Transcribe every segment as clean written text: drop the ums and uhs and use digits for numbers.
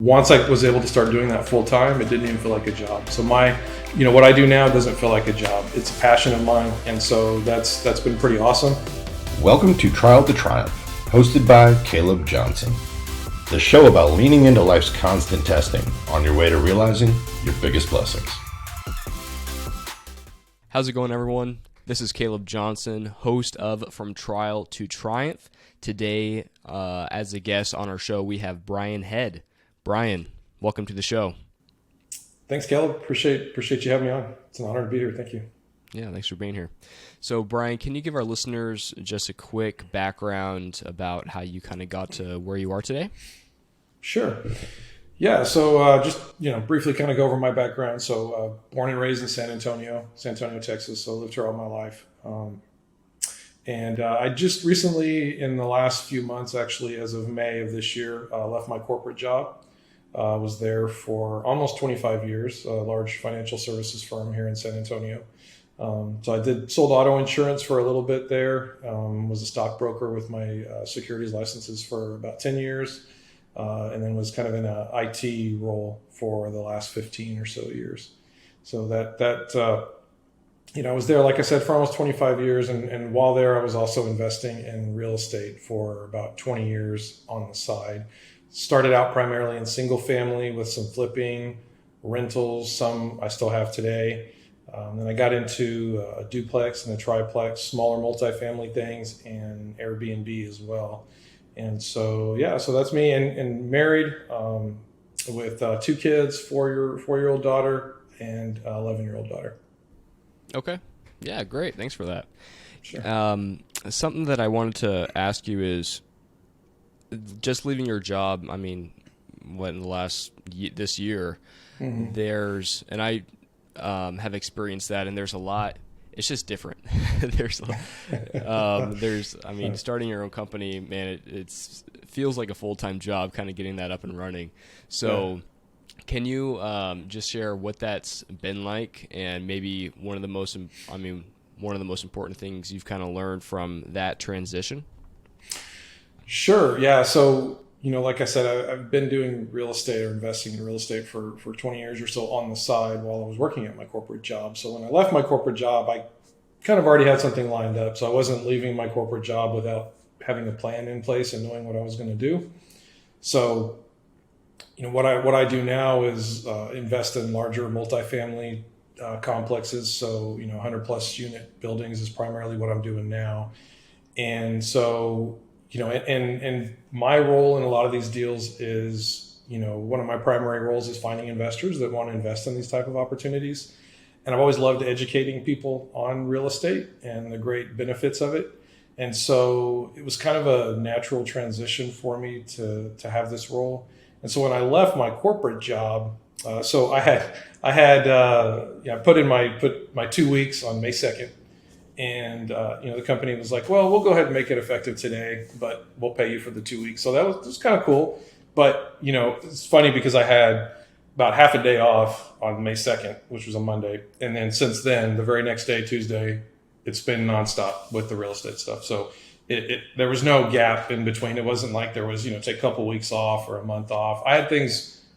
Once I was able to start doing that full time, it didn't even feel like a job. So what I do now doesn't feel like a job. It's a passion of mine. And so that's been pretty awesome. Welcome to Trial to Triumph, hosted by Caleb Johnson, the show about leaning into life's constant testing on your way to realizing your biggest blessings. How's it going, everyone? This is Caleb Johnson, host of From Trial to Triumph. Today, as a guest on our show, we have Brian Head. Brian, welcome to the show. Thanks, Caleb. Appreciate you having me on. It's an honor to be here. Thank you. Yeah, thanks for being here. So, Brian, can you give our listeners just a quick background about how you kind of got to where you are today? Sure. Yeah, so just briefly kind of go over my background. So born and raised in San Antonio, Texas. So lived here all my life. And I just recently, in the last few months, actually, as of May of this year, left my corporate job. Was there for almost 25 years, a large financial services firm here in San Antonio. So I sold auto insurance for a little bit there, was a stockbroker with my securities licenses for about 10 years, and then was kind of in an IT role for the last 15 or so years. So I was there, like I said, for almost 25 years. And while there, I was also investing in real estate for about 20 years on the side. Started out primarily in single family with some flipping, rentals, some I still have today. Then I got into a duplex and a triplex, smaller multifamily things, and Airbnb as well. And so that's me, and married with two kids, four-year-old daughter and 11-year-old daughter. Okay. Yeah, great. Thanks for that. Sure. Something that I wanted to ask you is, just leaving your job, I mean, in the last this year, Mm-hmm. and I have experienced that, and there's a lot. It's just different. Starting your own company, man, it feels like a full-time job, kind of getting that up and running. So, can you just share what that's been like, and maybe one of the most important things you've kind of learned from that transition? Sure. Yeah. So, like I said, I've been doing real estate or investing in real estate for 20 years or so on the side while I was working at my corporate job. So when I left my corporate job, I kind of already had something lined up. So I wasn't leaving my corporate job without having a plan in place and knowing what I was going to do. So, what I do now is invest in larger multifamily complexes. So, 100 plus unit buildings is primarily what I'm doing now. And so, and my role in a lot of these deals is, one of my primary roles is finding investors that want to invest in these type of opportunities. And I've always loved educating people on real estate and the great benefits of it. And so it was kind of a natural transition for me to have this role. And so when I left my corporate job, so I put my 2 weeks on May 2nd. And, the company was like, well, we'll go ahead and make it effective today, but we'll pay you for the 2 weeks. So that was kind of cool. But, it's funny because I had about half a day off on May 2nd, which was a Monday. And then since then, the very next day, Tuesday, it's been nonstop with the real estate stuff. So there was no gap in between. It wasn't like there was, take a couple of weeks off or a month off. I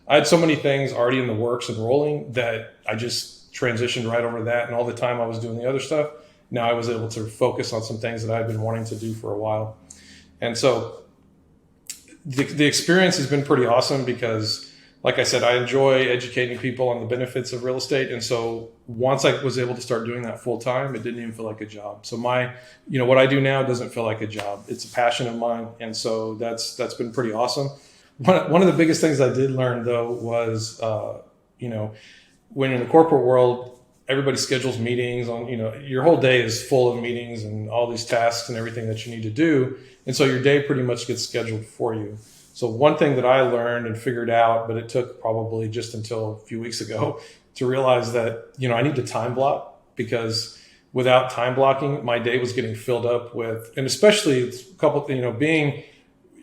had so many things already in the works and rolling that I just transitioned right over that. And all the time I was doing the other stuff, now I was able to focus on some things that I've been wanting to do for a while. And so the experience has been pretty awesome because, like I said, I enjoy educating people on the benefits of real estate. And so once I was able to start doing that full time, it didn't even feel like a job. So what I do now doesn't feel like a job. It's a passion of mine. And so that's been pretty awesome. One of the biggest things I did learn, though, was, when in the corporate world, everybody schedules meetings on, your whole day is full of meetings and all these tasks and everything that you need to do. And so your day pretty much gets scheduled for you. So one thing that I learned and figured out, but it took probably just until a few weeks ago to realize that, I need to time block, because without time blocking, my day was getting filled up with, and especially a couple, being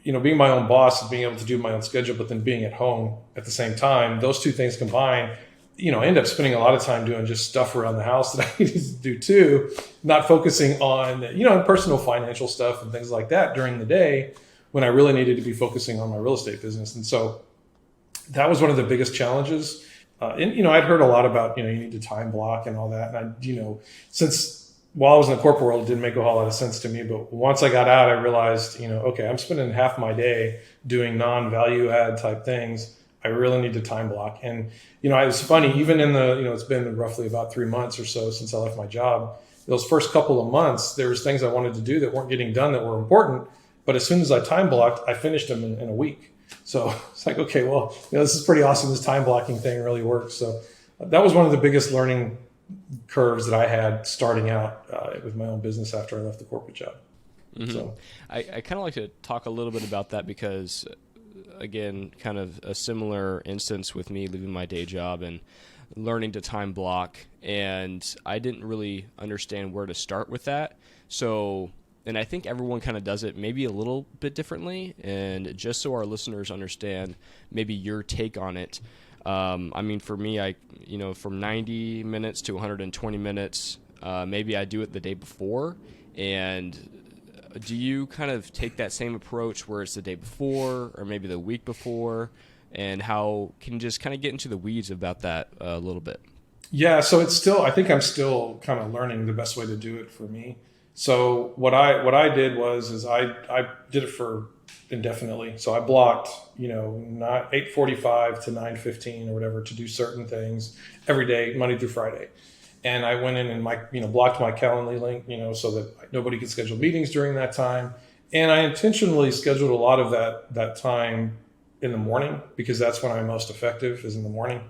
my own boss and being able to do my own schedule, but then being at home at the same time, those two things combined, I end up spending a lot of time doing just stuff around the house that I needed to do too, not focusing on, personal financial stuff and things like that during the day when I really needed to be focusing on my real estate business. And so that was one of the biggest challenges. And, I'd heard a lot about, you need to time block and all that. And since while I was in the corporate world, it didn't make a whole lot of sense to me. But once I got out, I realized, okay, I'm spending half my day doing non-value add type things. I really need to time block. And, it was funny, even in it's been roughly about 3 months or so since I left my job. Those first couple of months, there was things I wanted to do that weren't getting done that were important. But as soon as I time blocked, I finished them in a week. So it's like, okay, well, this is pretty awesome. This time blocking thing really works. So that was one of the biggest learning curves that I had starting out with my own business after I left the corporate job. Mm-hmm. So I kind of like to talk a little bit about that because, again, kind of a similar instance with me leaving my day job and learning to time block. And I didn't really understand where to start with that. So... And I think everyone kind of does it maybe a little bit differently. And just so our listeners understand maybe your take on it, for me, from 90 minutes to 120 minutes, maybe I do it the day before. And do you kind of take that same approach where it's the day before or maybe the week before? And how can you just kind of get into the weeds about that a little bit? Yeah, so I think I'm still kind of learning the best way to do it for me. So what I did was I did it for indefinitely. So I blocked, not 8:45 to 9:15 or whatever to do certain things every day, Monday through Friday. And I went in and blocked my Calendly link, so that nobody could schedule meetings during that time. And I intentionally scheduled a lot of that time in the morning because that's when I'm most effective is in the morning.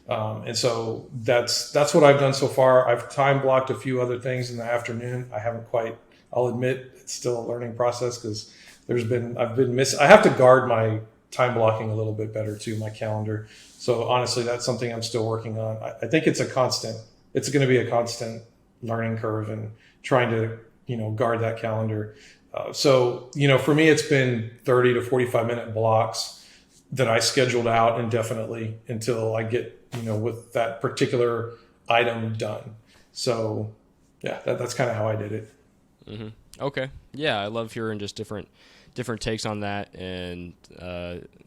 And so that's what I've done so far. I've time blocked a few other things in the afternoon. I haven't quite, I'll admit it's still a learning process because I have to guard my time blocking a little bit better too, my calendar. So honestly, that's something I'm still working on. I think it's going to be a constant learning curve and trying to, guard that calendar. So for me, it's been 30 to 45 minute blocks that I scheduled out indefinitely until I get, with that particular item done. So yeah, that's kind of how I did it. Mm-hmm. Okay. Yeah. I love hearing just different takes on that. And,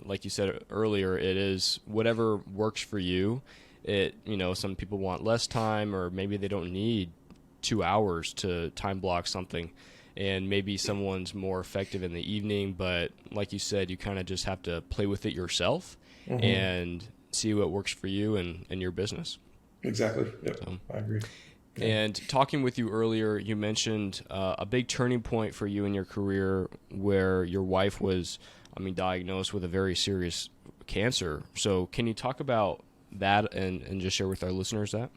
like you said earlier, it is whatever works for you. Some people want less time or maybe they don't need 2 hours to time block something. And maybe someone's more effective in the evening, but like you said, you kind of just have to play with it yourself mm-hmm. and see what works for you and your business. Exactly. Yep. I agree. Yeah. And talking with you earlier, you mentioned a big turning point for you in your career where your wife was, diagnosed with a very serious cancer. So can you talk about that and just share with our listeners that?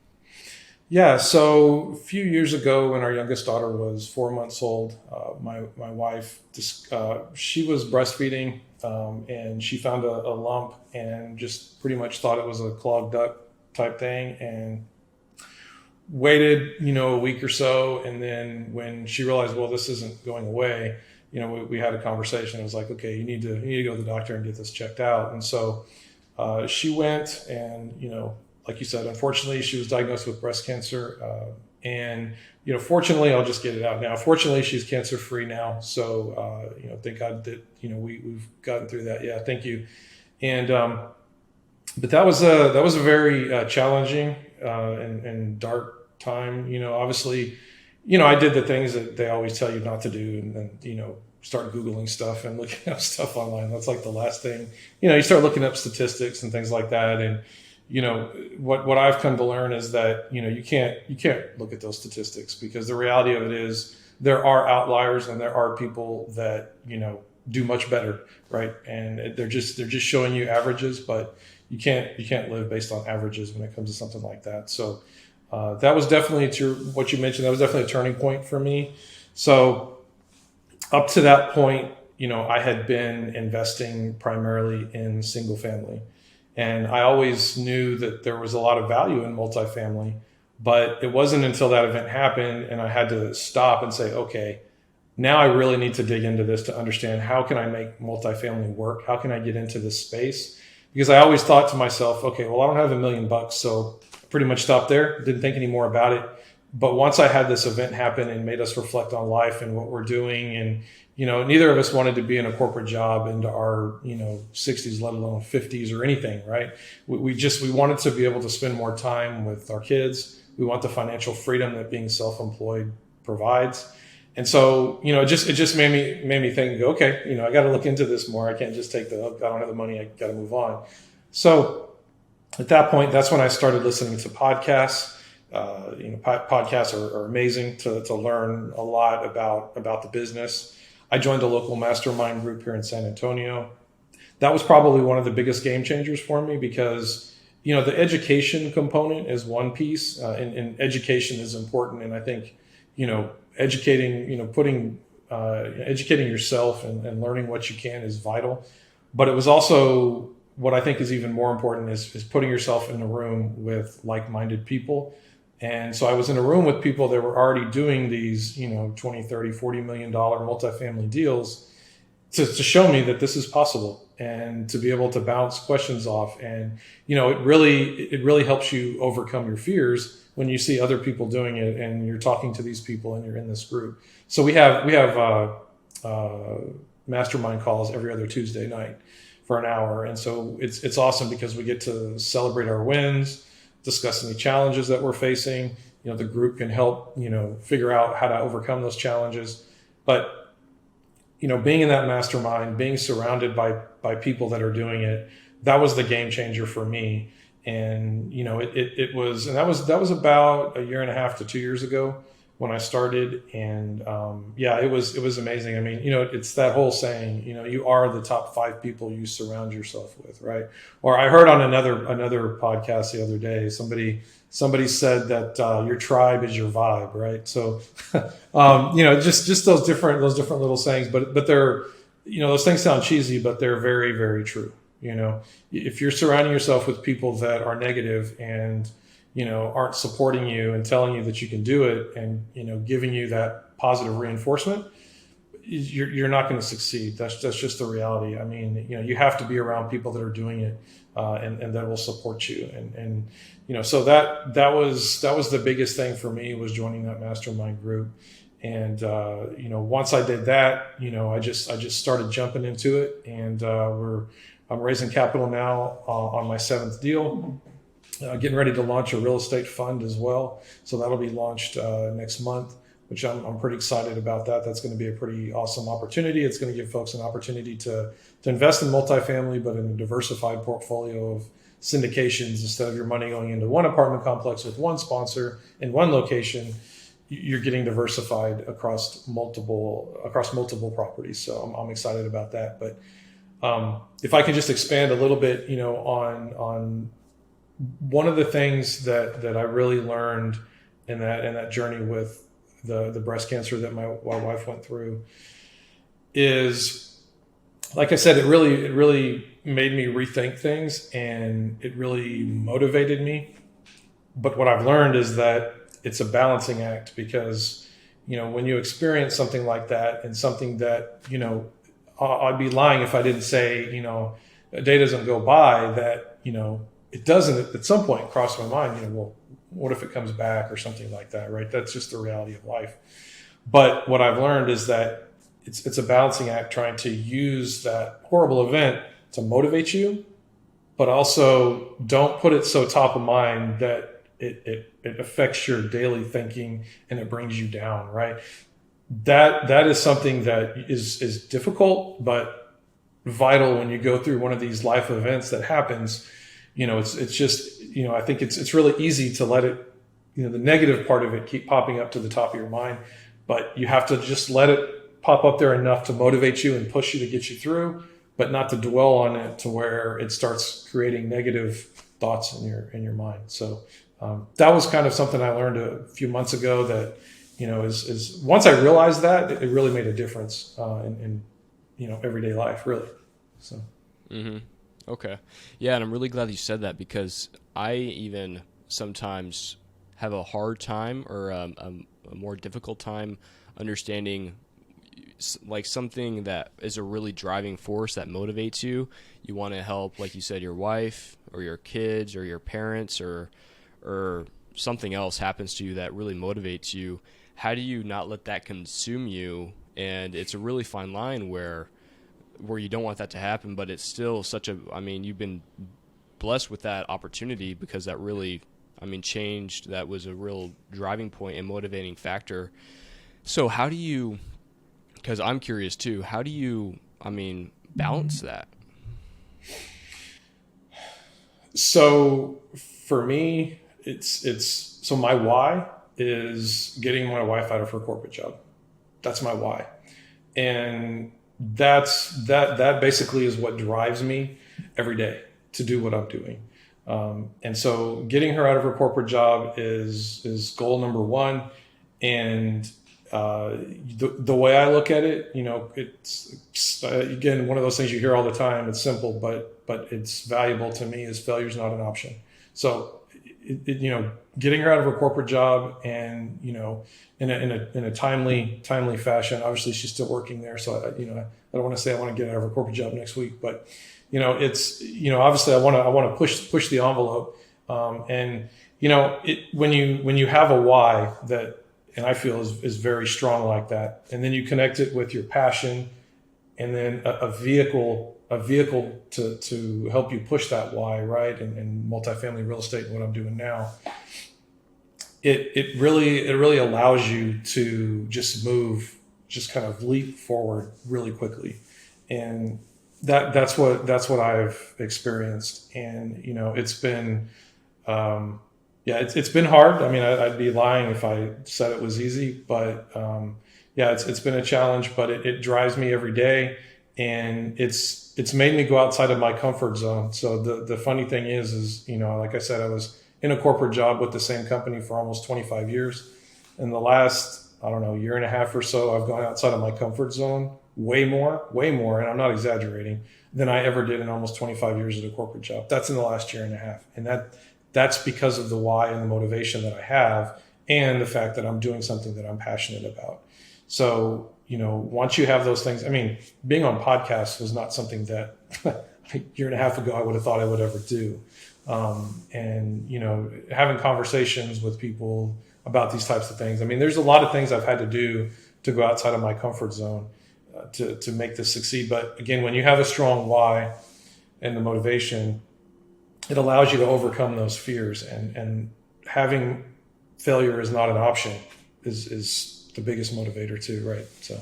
Yeah, so a few years ago when our youngest daughter was 4 months old, my wife, she was breastfeeding and she found a lump and just pretty much thought it was a clogged duct type thing and waited, a week or so. And then when she realized, well, this isn't going away, we had a conversation. It was like, okay, you need to go to the doctor and get this checked out. And so she went and, like you said, unfortunately, she was diagnosed with breast cancer. And, fortunately, I'll just get it out now. Fortunately, she's cancer free now. So, thank God that, we've gotten through that. Yeah. Thank you. And, but that was a very challenging and dark time. Obviously, I did the things that they always tell you not to do. And then, start Googling stuff and looking up stuff online. That's like the last thing, you start looking up statistics and things like that. And, what I've come to learn is that, you can't look at those statistics because the reality of it is there are outliers and there are people that, do much better. Right. And they're just showing you averages, but you can't live based on averages when it comes to something like that. So, that was definitely to what you mentioned. That was definitely a turning point for me. So up to that point, I had been investing primarily in single family. And I always knew that there was a lot of value in multifamily, but it wasn't until that event happened and I had to stop and say, okay, now I really need to dig into this to understand how can I make multifamily work? How can I get into this space? Because I always thought to myself, okay, well, I don't have $1 million, so I pretty much stopped there. Didn't think any more about it. But once I had this event happen and made us reflect on life and what we're doing and, neither of us wanted to be in a corporate job into our, 60s, let alone 50s or anything, right? We wanted to be able to spend more time with our kids. We want the financial freedom that being self-employed provides. And so, it just made me think, okay, I got to look into this more. I can't just take I don't have the money. I got to move on. So at that point, that's when I started listening to podcasts. Podcasts are amazing to learn a lot about the business. I joined a local mastermind group here in San Antonio. That was probably one of the biggest game changers for me because, the education component is one piece, and education is important. And I think, educating yourself and learning what you can is vital. But it was also what I think is even more important is putting yourself in a room with like-minded people. And so I was in a room with people that were already doing these, 20, 30, $40 million multifamily deals to show me that this is possible and to be able to bounce questions off. And, it really helps you overcome your fears when you see other people doing it and you're talking to these people and you're in this group. So we have mastermind calls every other Tuesday night for an hour. And so it's awesome because we get to celebrate our wins, discuss any challenges that we're facing. The group can help, figure out how to overcome those challenges. But, being in that mastermind, being surrounded by people that are doing it, that was the game changer for me. And, that was about a year and a half to 2 years ago when I started. And, it was amazing. I mean, it's that whole saying, you are the top 5 people you surround yourself with. Right. Or I heard on another podcast the other day, somebody said that, your tribe is your vibe. Right. So, just those different little sayings, but they're, those things sound cheesy, but they're very, very true. If you're surrounding yourself with people that are negative and, aren't supporting you and telling you that you can do it and, giving you that positive reinforcement, you're not going to succeed. That's just the reality. I mean, you have to be around people that are doing it, and that will support you. And so that was the biggest thing for me was joining that mastermind group. And, once I did that, I just started jumping into it, and, I'm raising capital now, on my 7th deal. Getting ready to launch a real estate fund as well. So that'll be launched next month, which I'm pretty excited about that. That's going to be a pretty awesome opportunity. It's going to give folks an opportunity to invest in multifamily, but in a diversified portfolio of syndications. Instead of your money going into one apartment complex with one sponsor in one location, you're getting diversified across multiple properties. So I'm excited about that. But if I can just expand a little bit, on one of the things that I really learned in that journey with the breast cancer that my wife went through is, like I said, it really made me rethink things, and it really motivated me. But what I've learned is that it's a balancing act because, when you experience something like that and something that, I'd be lying if I didn't say, a day doesn't go by that, it doesn't at some point cross my mind, well, what if it comes back or something like that, right? That's just the reality of life. But what I've learned is that it's a balancing act trying to use that horrible event to motivate you, but also don't put it so top of mind that it affects your daily thinking and it brings you down, right? That is something that is difficult, but vital when you go through one of these life events that happens. It's just, I think it's really easy to let it, the negative part of it keep popping up to the top of your mind, but you have to just let it pop up there enough to motivate you and push you to get you through, but not to dwell on it to where it starts creating negative thoughts in your mind. So that was kind of something I learned a few months ago that, is once I realized that, it really made a difference in everyday life, really. So. Mm-hmm. Okay. Yeah, and I'm really glad you said that because I even sometimes have a hard time or a more difficult time understanding like something that is a really driving force that motivates you. You want to help, like you said, your wife or your kids or your parents or something else happens to you that really motivates you. How do you not let that consume you and it's a really fine line where you don't want that to happen, but it's still you've been blessed with that opportunity, because that really, changed. That was a real driving point and motivating factor. So how do you, because I'm curious too, how do you, balance that? So for me, so my why is getting my wife out of her corporate job. That's my why. And that basically is what drives me every day to do what I'm doing. And so getting her out of her corporate job is goal number one. And the way I look at it, it's again, one of those things you hear all the time. It's simple, but it's valuable to me, is failure is not an option. So, getting her out of her corporate job, and, in a timely fashion. Obviously she's still working there. So I don't want to say I want to get out of her corporate job next week, but it's, obviously I want to push the envelope. When you have a why that, and I feel is very strong like that, and then you connect it with your passion, and then a vehicle to help you push that why, right? And multifamily real estate, what I'm doing now, it really allows you to just kind of leap forward really quickly. And that's what I've experienced. And, it's been, it's been hard. I'd be lying if I said it was easy, but, it's been a challenge, but it drives me every day, and it's made me go outside of my comfort zone. So the funny thing is, like I said, I was in a corporate job with the same company for almost 25 years. In the last, year and a half or so, I've gone outside of my comfort zone way more, and I'm not exaggerating, than I ever did in almost 25 years at a corporate job. That's in the last year and a half. And that's because of the why and the motivation that I have, and the fact that I'm doing something that I'm passionate about. So, once you have those things, being on podcasts was not something that a year and a half ago I would have thought I would ever do. Having conversations with people about these types of things. There's a lot of things I've had to do to go outside of my comfort zone to make this succeed. But again, when you have a strong why and the motivation, it allows you to overcome those fears, and having failure is not an option is the biggest motivator too, right? So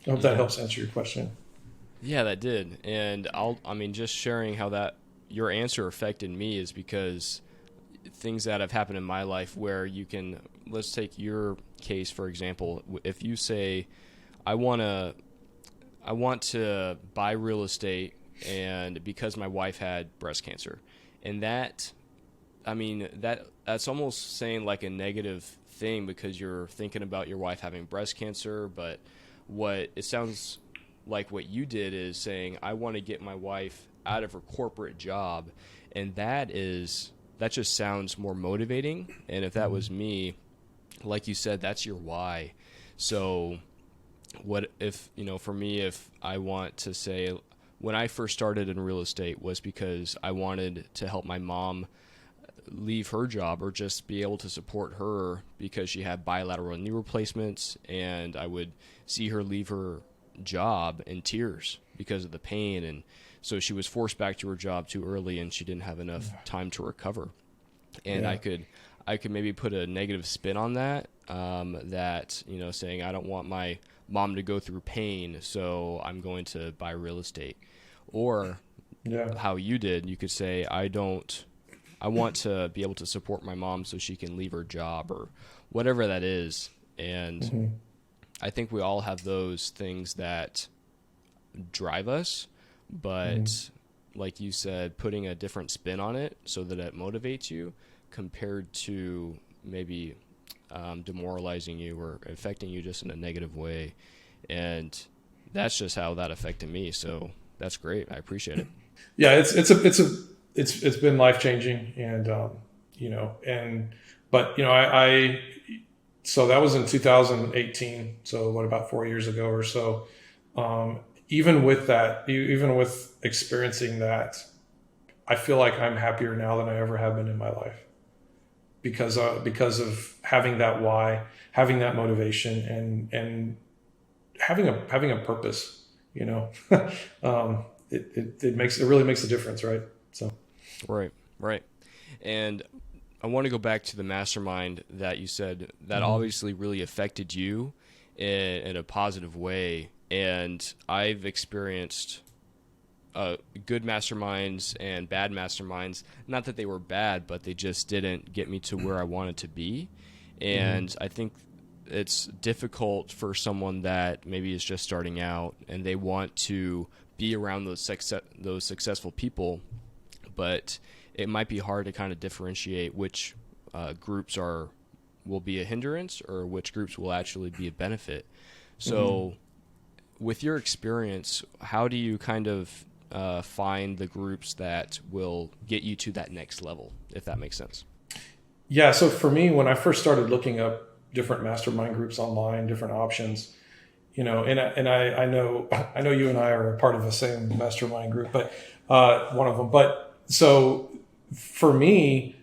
I hope that helps answer your question. Yeah, that did. And just sharing how that your answer affected me is because things that have happened in my life where let's take your case, for example. If you say, I want to buy real estate, and because my wife had breast cancer, and that's almost saying like a negative thing, because you're thinking about your wife having breast cancer. But what it sounds like what you did is saying, I want to get my wife out of her corporate job, and that just sounds more motivating. And if that was me, like you said, that's your why. So what if, for me, if I want to say, when I first started in real estate was because I wanted to help my mom leave her job, or just be able to support her because she had bilateral knee replacements, and I would see her leave her job in tears because of the pain, and so she was forced back to her job too early, and she didn't have enough time to recover. And I could maybe put a negative spin on that, saying I don't want my mom to go through pain, so I'm going to buy real estate. Or how you did, you could say, I want to be able to support my mom so she can leave her job, or whatever that is. And I think we all have those things that drive us, but like you said, putting a different spin on it so that it motivates you, compared to maybe demoralizing you or affecting you just in a negative way. And that's just how that affected me. So that's great. I appreciate it. Yeah, it's been life-changing, and so that was in 2018. So about 4 years ago or so. Even with experiencing that, I feel like I'm happier now than I ever have been in my life, because of having that why, having that motivation, and having a purpose, it really makes a difference, right? So Right. And I want to go back to the mastermind that you said that obviously really affected you in a positive way. And I've experienced good masterminds and bad masterminds. Not that they were bad, but they just didn't get me to where I wanted to be. And I think it's difficult for someone that maybe is just starting out and they want to be around those successful people, but it might be hard to kind of differentiate which groups will be a hindrance or which groups will actually be a benefit. So with your experience, how do you kind of find the groups that will get you to that next level, if that makes sense? Yeah. So for me, when I first started looking up different mastermind groups online, different options, and I know you and I are a part of the same mastermind group, but one of them. But so for me,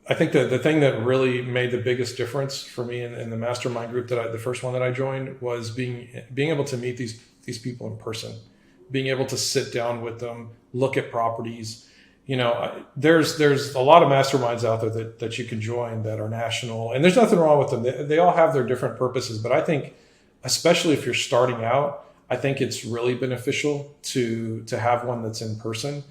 I think that the thing that really made the biggest difference for me in the mastermind group the first one that I joined was being able to meet these people in person, being able to sit down with them, look at properties. There's a lot of masterminds out there that you can join that are national, and there's nothing wrong with them. They all have their different purposes, but I think, especially if you're starting out, I think it's really beneficial to have one that's in person.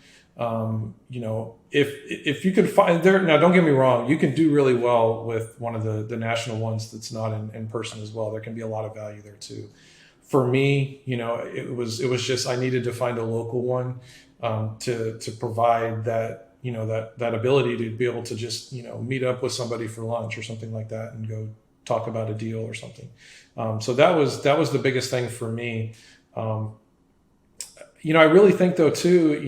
If you can find there, now don't get me wrong, you can do really well with one of the national ones that's not in person as well. There can be a lot of value there too. For me, it was just, I needed to find a local one, to provide that, that ability to be able to just, meet up with somebody for lunch or something like that and go talk about a deal or something. So that was the biggest thing for me. I really think though too,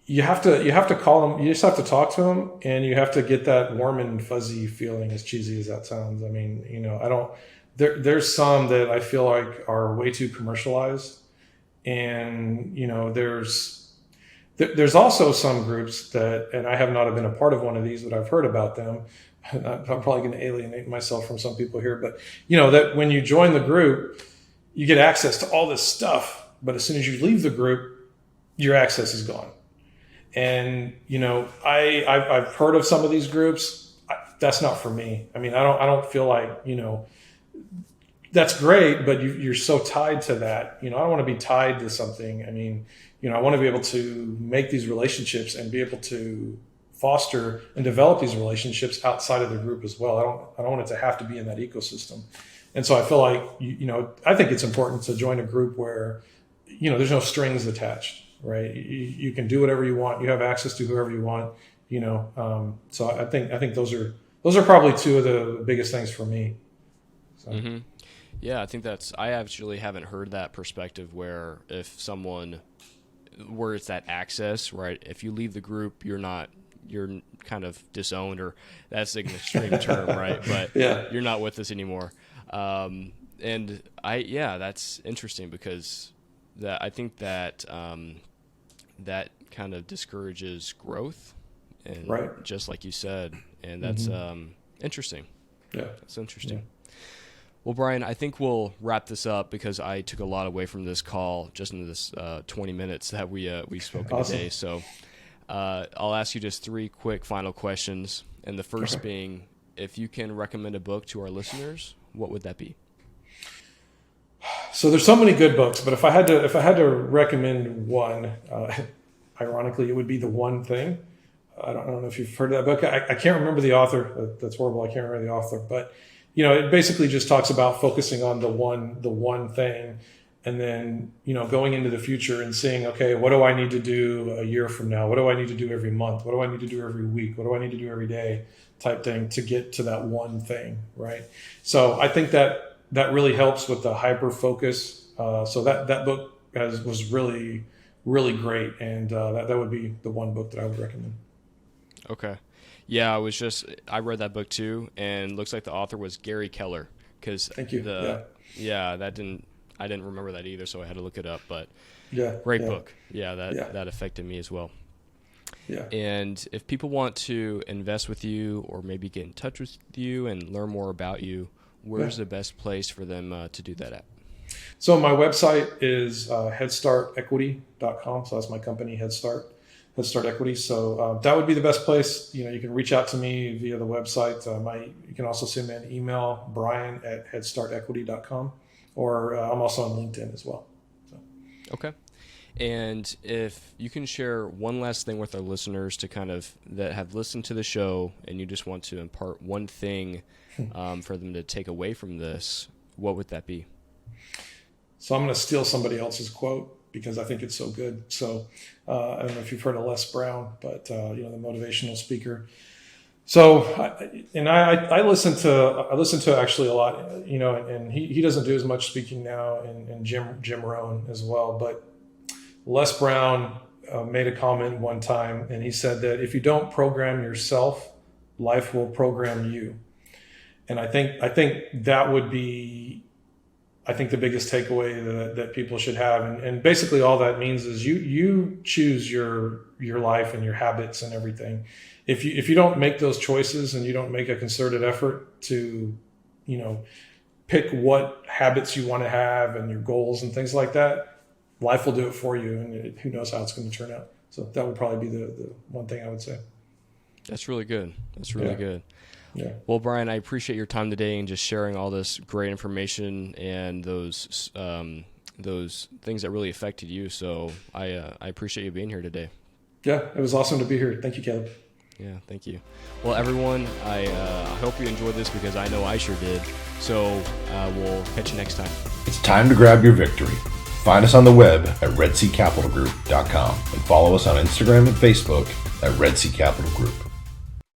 you have to call them, you just have to talk to them, and you have to get that warm and fuzzy feeling, as cheesy as that sounds. I mean, there's some that I feel like are way too commercialized. And, there's also some groups that, and I have not been a part of one of these, but I've heard about them. I'm probably going to alienate myself from some people here, but that when you join the group, you get access to all this stuff, but as soon as you leave the group, your access is gone. And, I've heard of some of these groups. That's not for me. I mean, I don't feel like, that's great, but you're so tied to that. I don't want to be tied to something. I mean, I want to be able to make these relationships and be able to foster and develop these relationships outside of the group as well. I don't want it to have to be in that ecosystem. And so I feel like, I think it's important to join a group where, there's no strings attached, right? You can do whatever you want. You have access to whoever you want, so I think those are probably two of the biggest things for me. So. Mm-hmm. Yeah, I think I actually haven't heard that perspective where where it's that access, right? If you leave the group, you're kind of disowned, or that's an extreme term, right? But yeah, you're not with us anymore. And that's interesting because I think that that kind of discourages growth, and right, just like you said, and that's interesting. Yeah, that's interesting. Yeah. Well, Brian, I think we'll wrap this up because I took a lot away from this call just in this 20 minutes that we've spoken awesome. today. So I'll ask you just 3 quick final questions. And the first being, if you can recommend a book to our listeners, what would that be? So there's so many good books, but if I had to recommend one, ironically, it would be The One Thing. I don't know if you've heard of that book. I can't remember the author. That's horrible. I can't remember the author, but it basically just talks about focusing on the one thing, and then, going into the future and seeing, okay, what do I need to do a year from now? What do I need to do every month? What do I need to do every week? What do I need to do every day type thing to get to that one thing, right? So I think that really helps with the hyper focus. So that book was really, really great. And that would be the one book that I would recommend. Okay. Yeah, I read that book too, and looks like the author was Gary Keller. Thank you. I didn't remember that either, so I had to look it up. But great book. Yeah, that affected me as well. Yeah. And if people want to invest with you or maybe get in touch with you and learn more about you, where's the best place for them to do that at? So my website is headstartequity.com. So that's my company, Head Start Equity. So that would be the best place. You can reach out to me via the website. You can also send me an email, brian@headstartequity.com, or I'm also on LinkedIn as well. So. Okay. And if you can share one last thing with our listeners that have listened to the show, and you just want to impart one thing for them to take away from this, what would that be? So I'm going to steal somebody else's quote because I think it's so good. So I don't know if you've heard of Les Brown, but the motivational speaker. So I listen to actually a lot, and he doesn't do as much speaking now, and Jim Rohn as well, but Les Brown made a comment one time, and he said that if you don't program yourself, life will program you. And I think that would be, the biggest takeaway that people should have. And basically all that means is you choose your life and your habits and everything. If you don't make those choices and you don't make a concerted effort to, pick what habits you want to have and your goals and things like that, life will do it for you, and who knows how it's going to turn out. So that would probably be the one thing I would say. That's really good. That's really good. Yeah. Well, Brian, I appreciate your time today and just sharing all this great information and those things that really affected you. So I appreciate you being here today. Yeah, it was awesome to be here. Thank you, Caleb. Yeah, thank you. Well, everyone, I hope you enjoyed this because I know I sure did. So we'll catch you next time. It's time to grab your victory. Find us on the web at redseacapitalgroup.com and follow us on Instagram and Facebook at Red Sea Capital Group.